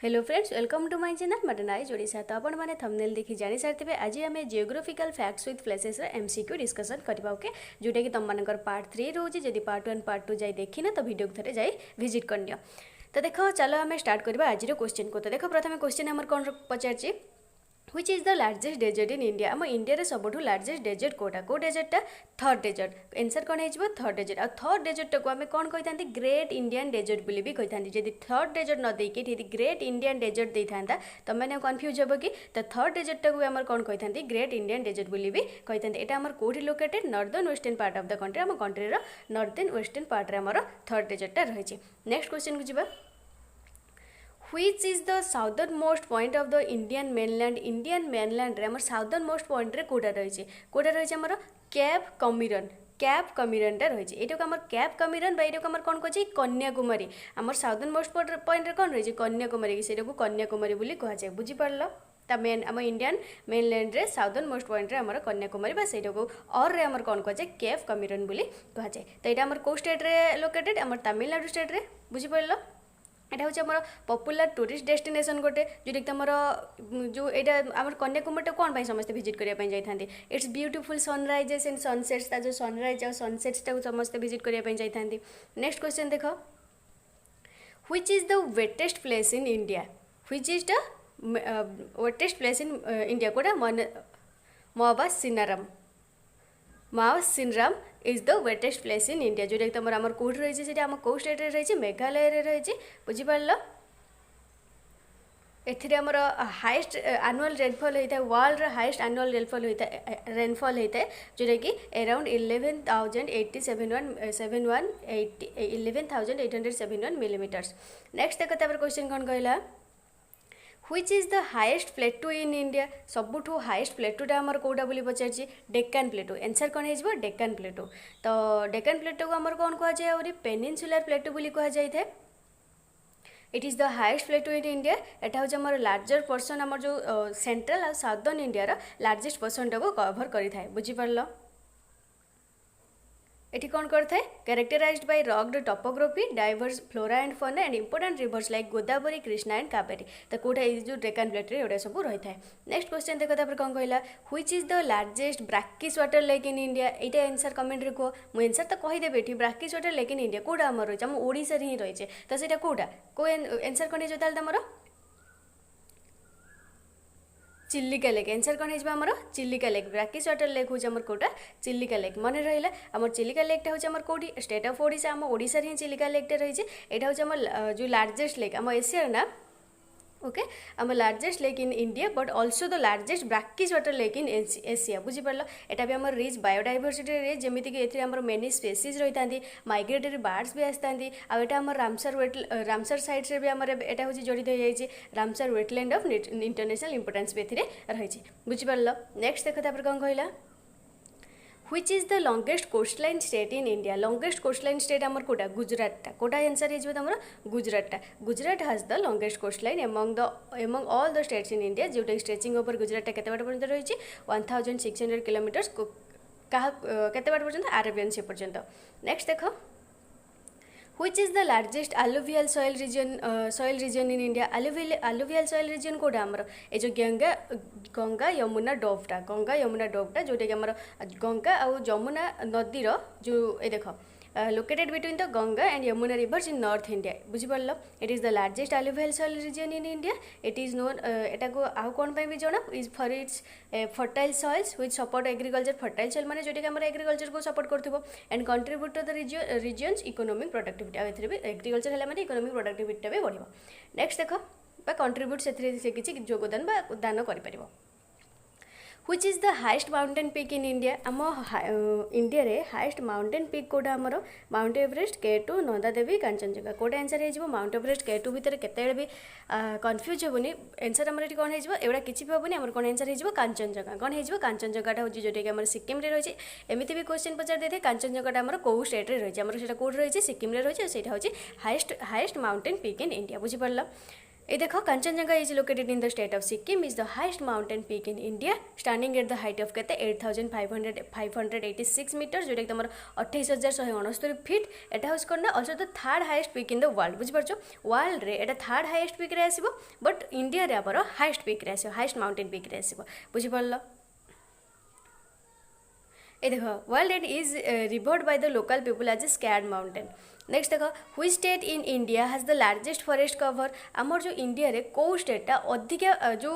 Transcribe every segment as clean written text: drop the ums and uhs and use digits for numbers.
Hello friends, welcome to my channel मटनाइज ओडिशा। तो आपण मैंने थंबनेल देखि जानि सारथिबे आज आम geographical facts with places MCQ discussion करबा ओके, जोटा कि तुम मानकर पार्ट 3 रोज। जदि पार्ट 1 पार्ट 2 जाई देखिना तो वीडियो थे जाई विजिट करनियो। तो देखो चलो आम स्टार्ट करबा आज क्वेश्चन को। तो देखो प्रथम क्वेश्चन हमर कोन पचारछि, which is the largest desert in India. आम इंडिया सबुठू लार्जेस्ट डेजर्ट कोटा, को डेजर्टा थर डेजर्ट। आंसर कौन हो थर डेजर्ट। आ थर डेजर्ट को आम कौन कही ग्रेट इंडियन डेजर्ट बोली भी कही। जदि थर डेजर्ट न देकी ग्रेट इंडियन डेजर्ट दे था तो मैंने कन्फ्यूज हे कि तो थर डेजर्ट को आम कौन कही ग्रेट इंडियन डेजर्ट बोली भी कही। यहाँ आम कौटी located northern western part of the country. आम कंट्री नॉर्दर्न वेस्टर्न पार्ट में आम थर डेजर्टा रही। नेक्स्ट क्वेश्चन को जी, which is the southernmost point of the Indian mainland. Indian mainland रे साउदर्न मोस्ट पॉइंट रे कोटा रही आमर कैप कमिरन। कैप कमिरनटा रही ये आम कैप कमिरन ये आम कौन कहे कन्याकुमारी। आम साउदर्न मोस्ट पॉइंट रे कौन रही कन्याकुमारी, से कन्याकुमारी बोली कहुए। बुझीपार ता मेन आम इंडियन मेनलैंड रे साउदर्न मोस्ट पॉइंट रे आमर कन्याकुमारी बा से और रे आमर कौन कहे कैप कमिरन बोली कहुए। तो यहाँ आमर कौ स्टेट रे लोकेटेड आमर तमिलनाडु स्टेट रे। बुझीपार এটা হচ্ছে আমার পপুলার টুরিस्ट डेस्टिनेशन गोटे जोटा कि आमर जो यहाँ आम कन्याकुमारी कौन पर समस्त विजिट करने जाते। It's beautiful sunrises and sunsets जो सनराइज और सनसेट्स समस्त विजिट करने जाते। नेक्स्ट क्वेश्चन देख, which is the wettest place in India. Which is the wettest place in India कोटा Mawsynram. Mawsynram is the wettest place in India जोटा कि तुम आम कौट रही आम कौ स्टेट रही मेघालय रही। बुझीपार एथिरे आमर हाइस्ट एनुअल रेनफॉल होता है, वर्ल्ड हाइस्ट एनुअल रेनफॉल होता है जोटा कि अराउंड 11,871 मिलीमीटर्स। नेक्स्ट देखते क्वेश्चन कौन कहला, which is the highest plateau in India. सबुठू हाइएस्ट प्लेटूटा आमर कौटा बोली पचार डेक्कन प्लेटू। आंसर कौन हो डेक्कन प्लेटू। तो डेक्कन प्लेटू को आमर कौन कहुए आहुरी पेनिनसुलर प्लेटू बोली कहुए। It is the highest plateau in India. एटा हूँ आमर लार्जर पर्सन आमर जो सेंट्रल और साउदर्न इंडिया लार्जेस्ट पर्सनटा को कभर करें। बुझीपार एटी कौन करता characterized by rugged topography, diverse flora and fauna and important rivers like Godavari, Krishna and Kaveri. तो कौटा जो डेक्कन प्लेट रे सब रही है। नेक्स्ट क्वेश्चन देखो कौन कहला, which is the largest brackish water lake in India. यहाँ आंसर कमेंट रे कह, मुझे आंसर तो कहीदेवी ये brackish water lake in India कौटा आम रही आम ओडिशा ही रही। तो सहीटा कौटा को आंसर कौन हो तुम चिल्लिका लेक। आंसर कौन हो Chilika lake. Brackish water lake हूँ आमर कौटा चिल्लिका लेक। मन रहा आमर चिल्लिका लेकटा हूँ आमर कौटी स्टेट ऑफ ओडिशा। आम ओडिशा ही चिल्लिका लेकटा रही। यहाँ हूँ आम जो लार्जेस्ट लेक आम एशिया ना ओके आम largest lake in India but also the largest brackish water lake in Asia. बुझीपार यहाँ भी आम रिच बायोडाइवर्सिटी रिच जमीक कि मेनी स्पेसीज रही था, माइग्रेटरी बार्ड्स भी आसता। आम रामसर साइड्स भी आम यहाँ हूँ जड़ित हो जाए Ramsar wetland of international importance भी रही। बुझीपार नेक्स्ट देख कौन कहला, which is the longest coastline state in India. Longest coastline state आमर कौटा गुजरात। कौटा आंसर हो तुम Gujarat. Gujarat has the longest coastline among all the states in India जोटा स्ट्रेचिंग ओवर गुजरात केते बाट पर्यंत रही 1600 किलोमीटर्स केते बाट पर्यंत अरेबियन सी पर्यंत। नेक्स्ट देख, which is the largest alluvial soil region in India। alluvial soil region कौटा आमर ये जो गंगा यमुना डोवटा जोटा कि आमर गंगा और यमुना नदीर जो ये देख located between the Ganga and Yamuna rivers in north India. बुझीपार it is the largest alluvial soil region in India. It is known एटा को आउ कौन भी जना is for its fertile soils which support agriculture. Fertile soil माने जोटा कि आमर एग्रीकल्चर को सपोर्ट करथिबो and contribute to the region's economic productivity. आ भी एग्रीकल्चर है माने इकोनॉमिक प्रोडक्टिविटी भी बढ़िबो। नेक्स्ट देख बा कंट्रीब्यूट से किसी योगदान बा दान कर पारिबो। Which is the highest mountain peak in India. आम इंडिया रे हाइएस्ट माउंटेन पीक कौटा आमर mount Everest, K2, Nanda Devi, Kanchenjunga. कौटा आंसर हो माउंट एवरेस्ट, K2 भितर केते भी कन्फ्यूज हेनी। आंसर आमर ये कौन होगा किसी भी हेनी आमर कौन आंसर हो कांचनजंगा। कौन हो कांचनजंगाटा हूँ जोटा कि आम सिक्किम रही। एमती भी क्वेश्चन पचार देते कांचनजंगाटा आमर कौ स्टेट रही आमर से कौट रही सिक्किम रही। से हूँ highest mountain peak in India. बुझीपार ये देखो Kanchenjunga is located in the state of Sikkim is the highest mountain peak in India standing at the height of केते 8586 मीटर जोटा कि तुम 28169 फीट एटा हूँ कौन also the third highest peak in the world बुझिपारछ वर्ल्ड रे एटा थर्ड हाईएस्ट पीक रे आसीबो बट इंडिया रे आपर हाईएस्ट पीक रे आसीबो हाईएस्ट माउंटेन पीक रे आसीबो बुझिपारल ये देखो world it is revered by the local people as a sacred mountain next देखो which state in India has the largest forest cover आमर जो इंडिया रे को स्टेटा अधिक जो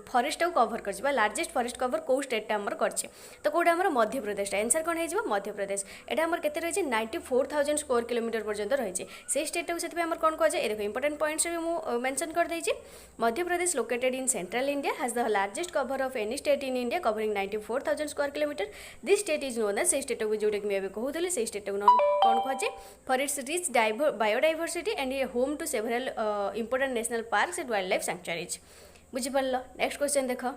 फॉरेस्ट को कवर कर लार्जेस्ट फॉरेस्ट कवर को स्टेटा आमर करछे तो कोडा आमर मध्य प्रदेश आंसर कोन हे जिवो मध्य प्रदेश एटा आमर केते रहिছে 94000 स्क्वायर किलोमीटर पर्यंत रहिছে से स्टेट को सेति आमर कोन को जे ए देखो इंपोर्टेंट पॉइंट्स भी मु मेंशन कर देछि Madhya Pradesh located in central India has the largest cover of any state in India covering 94000 square kilometre this state is known as से स्टेट को जोटा कि मैं अभी कहूतली से स्टेट को कोन को जे for its rich biodiversity and a home to several important national parks and wildlife sanctuaries बुझिपारल नेक्स्ट क्वेश्चन देखो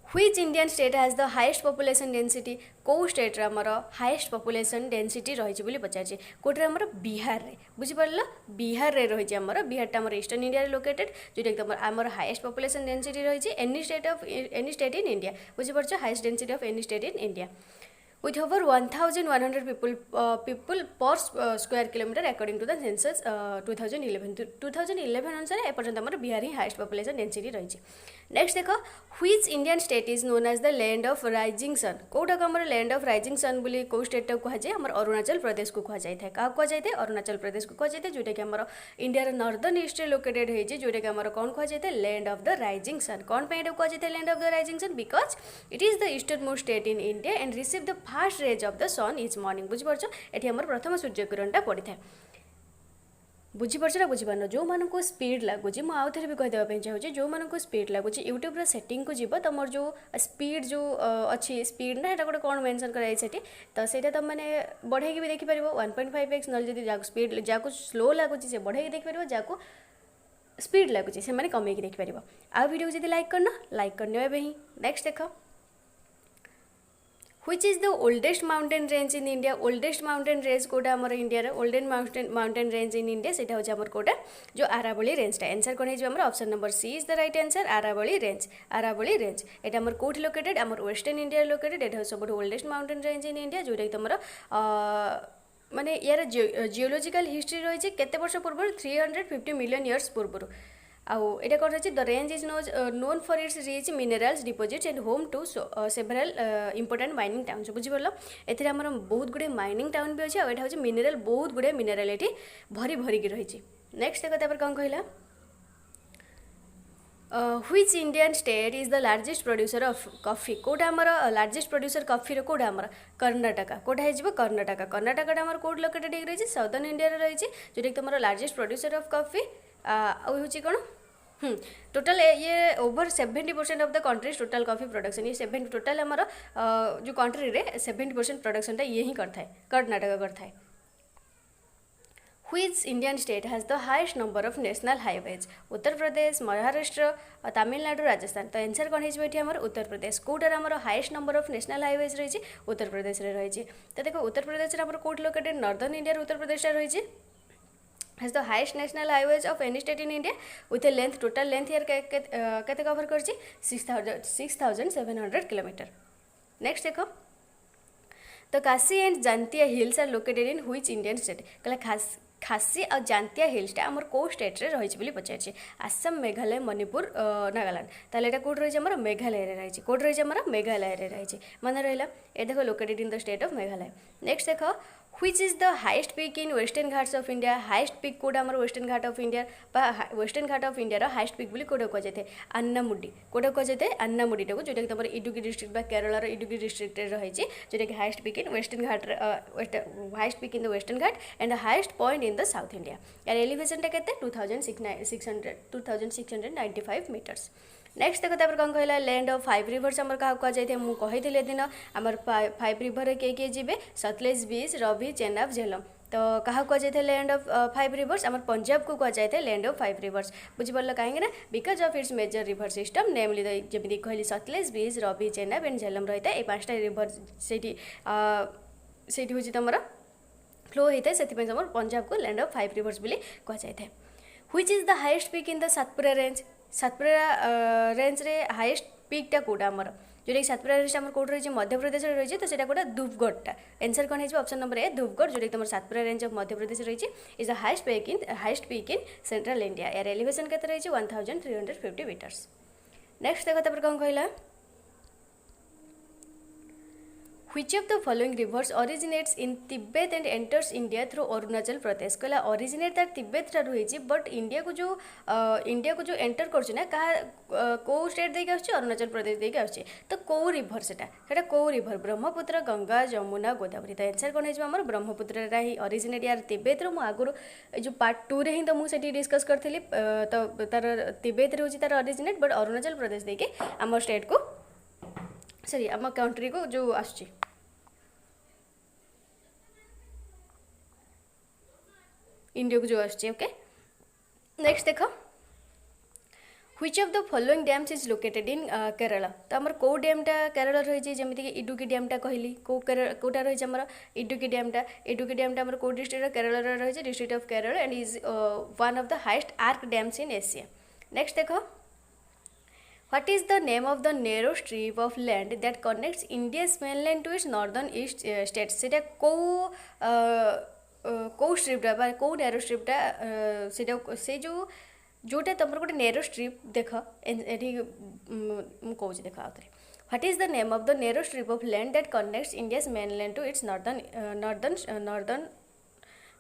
which Indian state has the highest population density को स्टेट रे हमर हाईएस्ट पॉपुलेशन डेंसिटी रही बोली पचार कोटे हमर बिहार रे बुझिपारल बिहार रे रही हमर बिहार हमर ईस्टर्न इंडिया रे लोकेटेड जोटा कि हमर हाईएस्ट पॉपुलेशन डेंसिटी रही एनी स्टेट इन इंडिया बुझिपारछ highest density of any state in India with over 1100 people per square kilometer according to the census 2011 अनुसार एपर्यंत हमर बिहार ही हाईएस्ट पॉपुलेशन डेंसिटी रही नेक्स्ट देखो which Indian state is known as the land of rising sun कोटा हमर land of rising सन बोली को स्टेट को कह जाए हमर अरुणाचल प्रदेश को कह जाए था का कह जाए अरुणाचल प्रदेश को कह जाए जोटा कि हमर इंडिया रो नॉर्दर्न ईस्ट रे लोकेटेड है जोटा कि हमर कोन कह जाए land of the rising sun कोन पे कह जाए land of the rising sun because it is the easternmost state in India and receive the first rays of the sun is morning बुझिपारछ एठी हमर प्रथम सूर्य किरणटा पड़ी था बुझिपारछ ना बुझिपारन जो मान को स्पीड लगुच मुझे आउ थे भी कहीदेवाई चाहिए जो मान को स्पीड लगुच यूट्यूब सेटिंग को जीव तुम जो स्पीड जो अच्छी स्पीड ना गोटे कौन मेंशन कराई तो सहीटा तुम मैंने बढ़े भी देखिपर 1.5x ना जब स्पीड जहाँ स्लो लगुच से बढ़े देखिपर जहाँ स्पीड लगुच से मैंने कमे देखिपर आ वीडियो को लाइक करना लाइक करने ही नेक्स्ट देख which is the oldest mountain range in India oldest mountain range कोटा हमर इंडिया रे oldest mountain range in India सेटा होछ हमर कोटा जो आरावली रेंज टा आंसर कोन हे हमर option number C is the right answer Aravalli range एटा हमर कोठी लोकेटेड हमर वेस्टर्न इंडिया लोकेटेड एटा सबट oldest mountain range in India जोटा कि हमर माने यार जियोलॉजिकल हिस्ट्री रही है केते वर्ष पूर्व 350 मिलियन इयर्स पूर्व आउ एटा कौन रही the range is known for its rich minerals deposits and home to several important mining towns बुझिपारल एथिरे हमर बहुत गुडे माइनिंग टाउन भी अछि आ एटा होछि मिनरल बहुत गुडे मिनरल एठी भरी भरी की रही नेक्स्ट देखो तापर कोन कहला which Indian state is the largest producer of coffee Kota हमर लार्जेस्ट प्रोड्यूसर कॉफी रो कोटा हमर कर्नाटका कोटा हे जिवो कर्नाटका हमर कोड लोकेटेड हे रही साउथर्न इंडिया रे रही जोटा कि हमर लार्जेस्ट प्रोड्यूसर ऑफ कॉफी आ होछि कोन टोटल ये over 70% of the country's total coffee production ये 70 टोटल हमारा जो कंट्री रे 70% प्रोडक्शन ये ही करता है कर्नाटक करता है Which Indian state has the highest number of national highways Uttar Pradesh Maharashtra Tamil Nadu Rajasthan तो आंसर कौन है हमर उत्तर प्रदेश कोटार हमर highest number of national highways रही उत्तर प्रदेश रे रही तो देखो उत्तर प्रदेश रे हमर coat located northern India Uttar Pradesh रही has the highest national highways of any state in India with a length total length here केते कवर करछि 6700 किलोमीटर नेक्स्ट देखो तो Khasi and Jaintia hills are located in which Indian state कहला खासी और जंतिया हिल्सटा आमर को state रे रही बोली पचार आसाम मेघालय मणिपुर नागालैंड ताले एटा कोड रही हमर मेघालय रे रही कोड रही हमर मेघालय रे रही मन रहिला ए देखो located in the state of Meghalaya next देखो which is the highest peak in western ghats of India highest peak कोडा हमर western घाट of India बा western Ghat of India row highest peak बोली कोडा को जाते अन्नामुडी कोडा को जाते अन्नामुडी टाको जोटा कि तमर इडुकी डिस्ट्रिक्ट बा केरला रो इडुकी डिस्ट्रिक्ट रे रही छि जोटा कि highest peak in western Ghat highest peak in the western Ghat and the highest point in the south India यार एलिवेशन टा केते 2695 meters नेक्स्ट देखो तापर कौन कहला लैंड ऑफ 5 रिवर्स हमर का कह जाय मु कहिथिले दिन हमर 5 रिवर के जिबे सतलेज बीच रवि चेनाब झेलम तो कहा कह जाए लैंड ऑफ 5 रिवर्स हमर पंजाब को कह जाए लैंड ऑफ 5 रिवर्स बुझिपारल कहीं ना because of its major river system namely जमी कहली सतलेज बीच रवि चेनाब एंड झेलम रही है ये 5टा रिवर से तुम फ्लो होता है से पंजाब को लैंड ऑफ 5 रिवर्स बोली कह जाए which is the highest peak in the Satpura range range रे हाईएस्ट पीकटा कोटा आमर जोटा कि सातपुरा रेंज आम कौट रही मध्य प्रदेश रही तो सीटा कोटा धूपगढ़टा आंसर कौन है ऑप्शन नंबर ए धूपगढ़ जोटा कि तुम सातपुरा रेंज ऑफ मध्य प्रदेश रही is the highest peak in central India यार एलिवेशन के रही 1350 मीटर्स। नेक्स्ट देखो कौन कहला Which of the following rivers originates in Tibet and enters India through Arunachal Pradesh? कहला originate तार तिब्बत रा रही बट इंडिया को जो एंटर कर ना कहा को स्टेट देके आछे अरुणाचल प्रदेश देके आछे तो को रिवर सेटा को रिवर ब्रह्मपुत्र गंगा जमुना गोदावरी तो आंसर कौन है हमर ब्रह्मपुत्र रा ही ओरिजिनेट यार तिब्बत रो मु आगुर जो पार्ट 2 रे ही तो मु सेठी डिस्कस करथिली तो तार तिब्बत रे होची तार ओरिजिनेट बट अरुणाचल प्रदेश देके हमर स्टेट को सॉरी आम कंट्री को जो आछे इंडिया को जो आछे ओके। नेक्स्ट देखो which of the following dams is located इन केरला तो आमर को डैमटा केरला रही जमीक इडुकी डैमटा कहली कोटा रही आमर इडुकी डैमटा आमर को डिस्ट्रिक्ट केरला रही district of Kerala and is one of the highest arc dams in Asia. Next देखो What is the name of the narrow strip of land that connects India's mainland to its northern east states? सेटा को स्ट्रिपटा बा को narrow स्ट्रिपटा सेटा से जोटा तुम गोटे नैरो स्ट्रिप देख ये कौन देख आउे What is the name of the narrow strip of land that connects India's mainland to its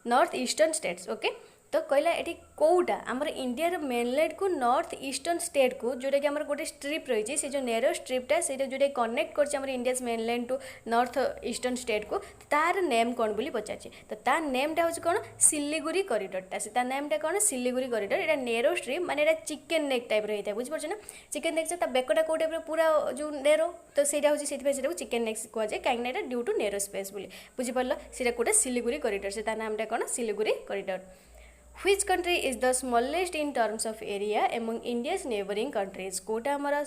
north eastern states? Okay. तो कहला ये कौटा आमर इंडिया मेनलैंड को नॉर्थ ईस्टर्न स्टेट को जोटा कि आमर गोटे स्ट्रिप रही से जो नैरो स्ट्रिपटा से जोटा कनेक्ट कर India mainland to north eastern state को तार नेम कौन बोली पचार तो तार नेमटा हूँ कौन सिलीगुड़ी कॉरिडोरटा से तार नेमटा कौन सिलीगुड़ी कॉरिडोर यहाँ नैरो स्ट्रिप माने ये चिकेन नेक टाइप रही है बुझीपार ना चिकेन नेक से बेकटा कौ टाइप पूरा जो नैरो तो सहीटा हूँ से चिकेन नेक कहुए कहीं ड्यू टू नैरो स्पेस बोली बुझीपार से कौटा सिलीगुड़ी कॉरिडोर से तार नामटा कौन Siliguri corridor. Which country is the smallest in terms of area among India's neighboring countries? कोटा हमारा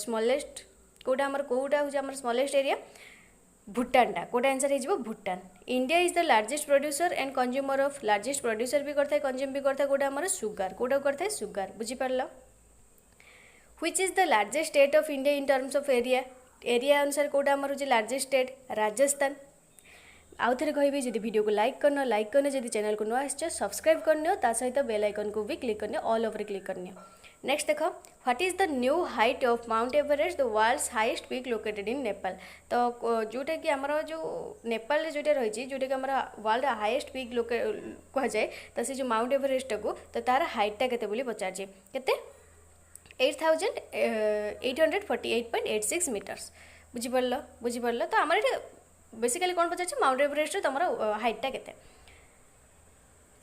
smallest कोटा हमारा कोटा हो हमारा smallest area भूटान टा कोटा आंसर है Bhutan. India is the largest producer and consumer of largest producer भी करता है कंज्यूम भी करता है कोटा हमारा सुगर कोटा करता है sugar बुझीपार। Which is the largest state of India in terms of area अनुसार कोटा हमारा हो लार्जेस्ट स्टेट राजस्थान। आउ थे कहि जब वीडियो को लाइक करना जब चैनल को नुआ सब्सक्राइब करनी ता सहित बेल आइकन को भी क्लिक करनी ऑल ओवर क्लिक करनी। नेक्स्ट देखो what is the new height of Mount Everest the world's highest peak located in Nepal तो जोटा कि आमर जो नेपाल जोटा रही जोटा कि आम वर्ल्ड हाईएस्ट पीक कह जाए तो से जो माउंट एवरेस्ट को तो तार हाइटा के पचार के 8848.86 मीटर्स बुझीपार तो आम बेसिकली कौन पचार माउंट एवरेस्ट तुम हाइटा के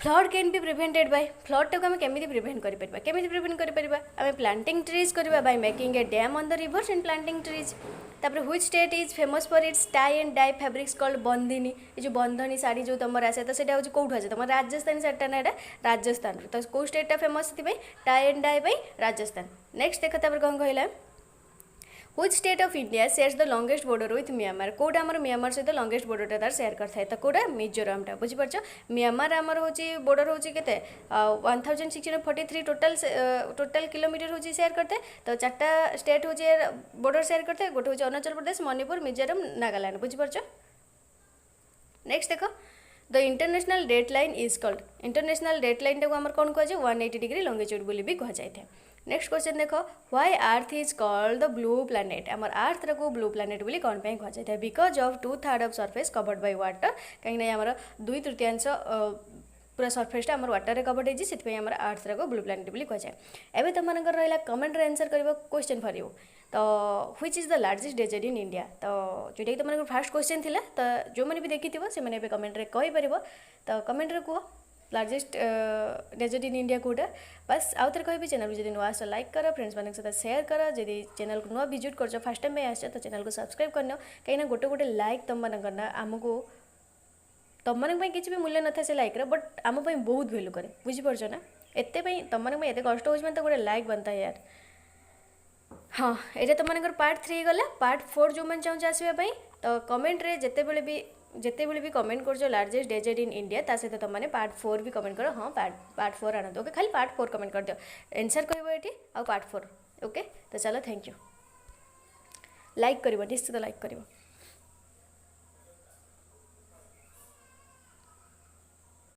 flood can be prevented by flood टाक आम केमी प्रिवेंट कर आम प्लांटिंग ट्रीज करवा by making a dam on the rivers and planting trees. तापर which state is famous for its tie and dye fabrics called bandhani ये जो बंधनी शाढ़ी जो तुम आसे तो सेटा कौट आसे तुम राजस्थान शाढ़ीटा ना यहाँ राजस्थान तो कौ स्टेटा फेमस थी tie and dye Rajasthan. Next देख कौन कहला Which state of India shares the longest border with Myanmar? Kota आमर म्यांमार सहित लॉन्गेस्ट बॉर्डर तार शेयर करता है तो कोटा मिजोरामटा बुझीपार म्यांमार आमर हूँ बॉर्डर हूँ के 1643 टोटाल किलोमीटर हूँ शेयर करते तो 4टा स्टेट हूँ बॉर्डर शेयर करते गोटे हूँ अरुणाचल प्रदेश मणिपुर मिजोराम नागालैंड बुझीपार। नेक्स्ट देख the international date line is called international date line टाक कौन कहुए 180 डिग्री लंगिट्यूड बोली भी कहुए। नेक्स्ट क्वेश्चन देख why earth is called the blue planet आमर अर्थ को ब्लू प्लैनेट बोली कौन कहुए जाए because of 2/3 of surface covered by water कहीं आमर 2/3 पूरा सरफेसटा आम वाटर रे कवर्ड होती आम अर्थ को ब्लू प्लैनेट बोली कहुए। एवं तुम रहा कमेंट आंसर कर क्वेश्चन फॉर यू तो which is the largest desert in India तो जोटा कि तुम फास्ट क्वेश्चन थिला तो जो मैंने भी देखी से कमेंट रे कहीपर तो कमेंट रे कह लार्जेस्ट डेजर्ट इन इंडिया कोटा बस आउ थे कहि चैनल जब नुआ आस लाइक कर फ्रेंड्स मान सहित शेयर कर जब चैनल को नुआ विजिट कर फर्स्ट टाइम आस तो चैनल को सब्सक्राइब करनी कहीं गोटे गोटे लाइक तुम मान आमको तुम मान किसी भी मूल्य न था से लाइक बट आम बहुत भैल्यू करे बुझीपार ना एत तुम मान एत कष्ट हो तो गोटे लाइक बनता है यार। हाँ ये तुम पार्ट 3 गला पार्ट 4 जो मैंने चाहूँ आसवाई तो कमेंट रे जिते बड़े भी जिते भी कमेंट कर लार्जेस्ट डेजर्ट इन इंडिया ता सहित तुमने पार्ट 4 भी कमेंट कर हाँ पार्ट 4 आनंद ओके खाली पार्ट 4 कमेंट कर दियो आंसर कहबो एटी आ पार्ट 4 ओके तो चलो थैंक यू लाइक करिवो निश्चित लाइक करिवो।